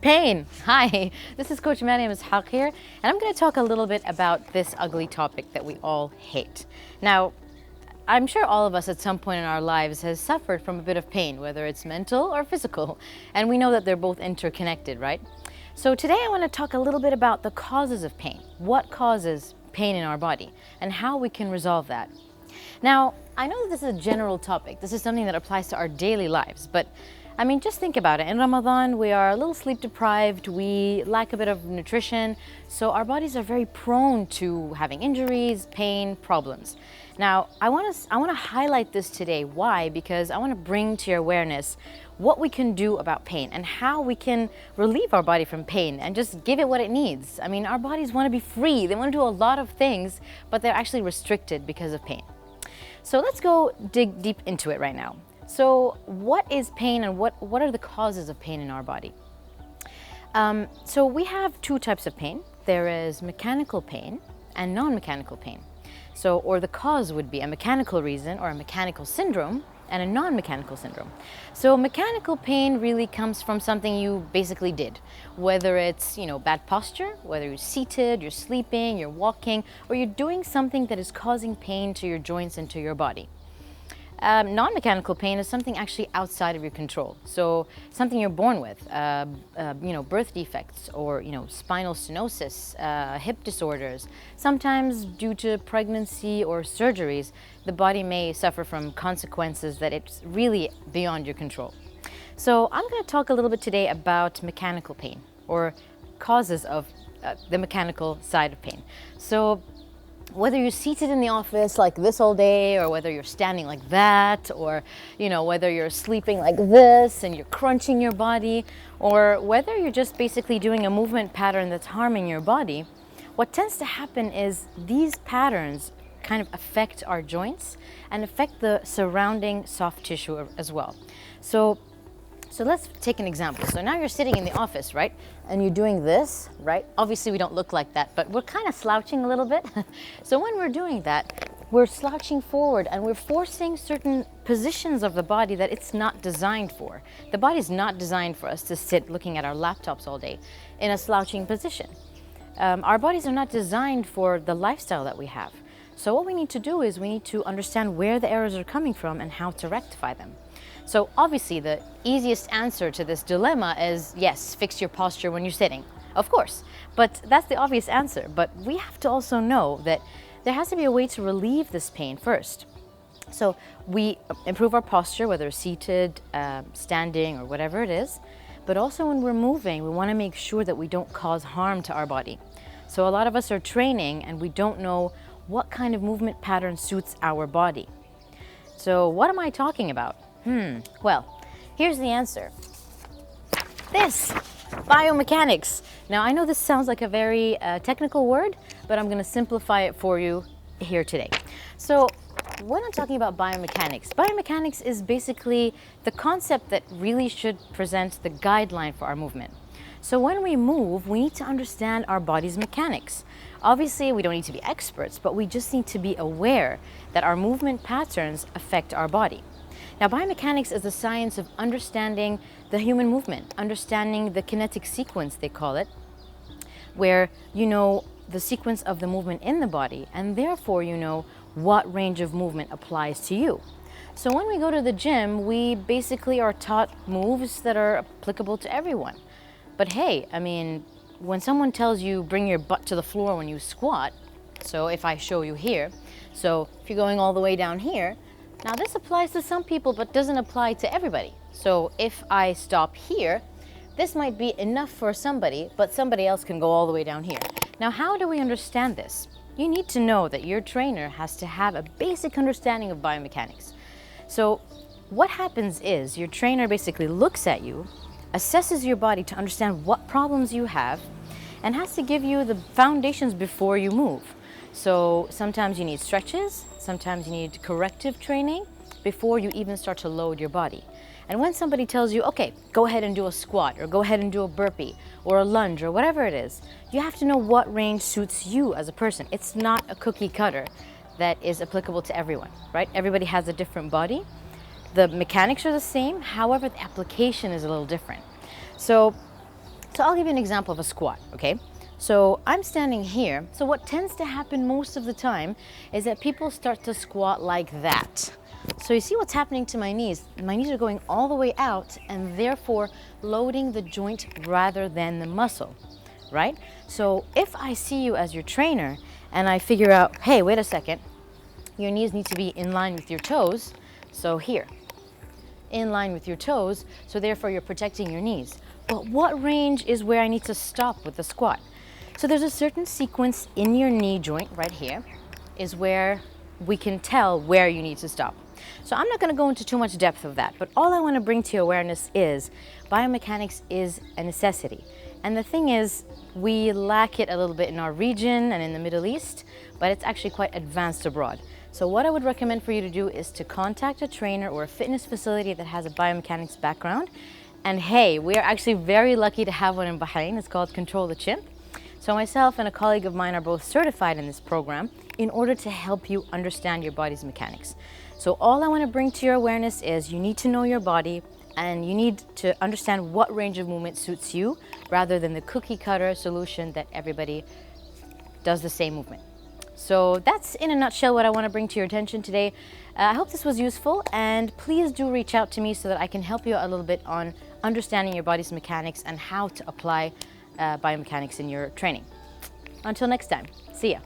Pain. Hi, this is Coach Mariam Ishaq here, and I'm going to talk a little bit about this ugly topic that we all hate. Now, I'm sure all of us at some point in our lives has suffered from a bit of pain, whether it's mental or physical, and we know that they're both interconnected, right? So today I want to talk a little bit about the causes of pain. What causes pain in our body and how we can resolve that. Now, I know that this is a general topic. This is something that applies to our daily lives, but I mean, just think about it. In Ramadan, we are a little sleep deprived, we lack a bit of nutrition, so our bodies are very prone to having injuries, pain, problems. Now, I want to highlight this today. Why? Because I want to bring to your awareness what we can do about pain and how we can relieve our body from pain and just give it what it needs. I mean, our bodies want to be free. They want to do a lot of things, but they're actually restricted because of pain. So let's go dig deep into it right now. So what is pain and what are the causes of pain in our body? So we have two types of pain. There is mechanical pain and non-mechanical pain. So, or the cause would be a mechanical reason or a mechanical syndrome and a non-mechanical syndrome. So mechanical pain really comes from something you basically did, whether it's, bad posture, whether you're seated, you're sleeping, you're walking, or you're doing something that is causing pain to your joints and to your body. Non-mechanical pain is something actually outside of your control. So something you're born with, birth defects or, spinal stenosis, hip disorders. Sometimes due to pregnancy or surgeries, the body may suffer from consequences that it's really beyond your control. So I'm going to talk a little bit today about mechanical pain or causes of the mechanical side of pain. So whether you're seated in the office like this all day, or whether you're standing like that, or whether you're sleeping like this and you're crunching your body, or whether you're just basically doing a movement pattern that's harming your body, what tends to happen is these patterns kind of affect our joints and affect the surrounding soft tissue as well. So let's take an example. So now you're sitting in the office, right? And you're doing this, right? Obviously we don't look like that, but we're kind of slouching a little bit. So when we're doing that, we're slouching forward and we're forcing certain positions of the body that it's not designed for. The body's not designed for us to sit looking at our laptops all day in a slouching position. Our bodies are not designed for the lifestyle that we have. So what we need to do is we need to understand where the errors are coming from and how to rectify them. So obviously the easiest answer to this dilemma is yes, fix your posture when you're sitting, of course. But that's the obvious answer. But we have to also know that there has to be a way to relieve this pain first. So we improve our posture, whether seated, standing, or whatever it is. But also when we're moving, we want to make sure that we don't cause harm to our body. So a lot of us are training and we don't know what kind of movement pattern suits our body. So what am I talking about? Well, here's the answer. This, biomechanics. Now, I know this sounds like a very technical word, but I'm going to simplify it for you here today. So when I'm talking about biomechanics is basically the concept that really should present the guideline for our movement. So when we move, we need to understand our body's mechanics. Obviously, we don't need to be experts, but we just need to be aware that our movement patterns affect our body. Now, biomechanics is the science of understanding the human movement, understanding the kinetic sequence, they call it, where you know the sequence of the movement in the body, and therefore you know what range of movement applies to you. So when we go to the gym, we basically are taught moves that are applicable to everyone. But hey, I mean, when someone tells you bring your butt to the floor when you squat, so if I show you here, so if you're going all the way down here, now this applies to some people but doesn't apply to everybody. So if I stop here, this might be enough for somebody, but somebody else can go all the way down here. Now how do we understand this? You need to know that your trainer has to have a basic understanding of biomechanics. So what happens is your trainer basically looks at you, assesses your body to understand what problems you have, and has to give you the foundations before you move. So sometimes you need stretches, sometimes you need corrective training before you even start to load your body. And when somebody tells you, okay, go ahead and do a squat, or go ahead and do a burpee, or a lunge, or whatever it is, you have to know what range suits you as a person. It's not a cookie cutter that is applicable to everyone, right? Everybody has a different body. The mechanics are the same, however, the application is a little different. So So I'll give you an example of a squat, okay? So I'm standing here. So what tends to happen most of the time is that people start to squat like that. So you see what's happening to my knees? My knees are going all the way out and therefore loading the joint rather than the muscle, right? So if I see you as your trainer and I figure out, hey, wait a second, your knees need to be in line with your toes. So here, in line with your toes, so therefore you're protecting your knees. But what range is where I need to stop with the squat? So there's a certain sequence in your knee joint right here is where we can tell where you need to stop. So I'm not going to go into too much depth of that, but all I want to bring to your awareness is biomechanics is a necessity. And the thing is, we lack it a little bit in our region and in the Middle East, but it's actually quite advanced abroad. So what I would recommend for you to do is to contact a trainer or a fitness facility that has a biomechanics background. And hey, we are actually very lucky to have one in Bahrain. It's called Control the Chimp. So myself and a colleague of mine are both certified in this program in order to help you understand your body's mechanics. So all I want to bring to your awareness is you need to know your body and you need to understand what range of movement suits you rather than the cookie cutter solution that everybody does the same movement. So that's in a nutshell what I want to bring to your attention today. I hope this was useful, and please do reach out to me so that I can help you a little bit on understanding your body's mechanics and how to apply biomechanics in your training. Until next time, see ya.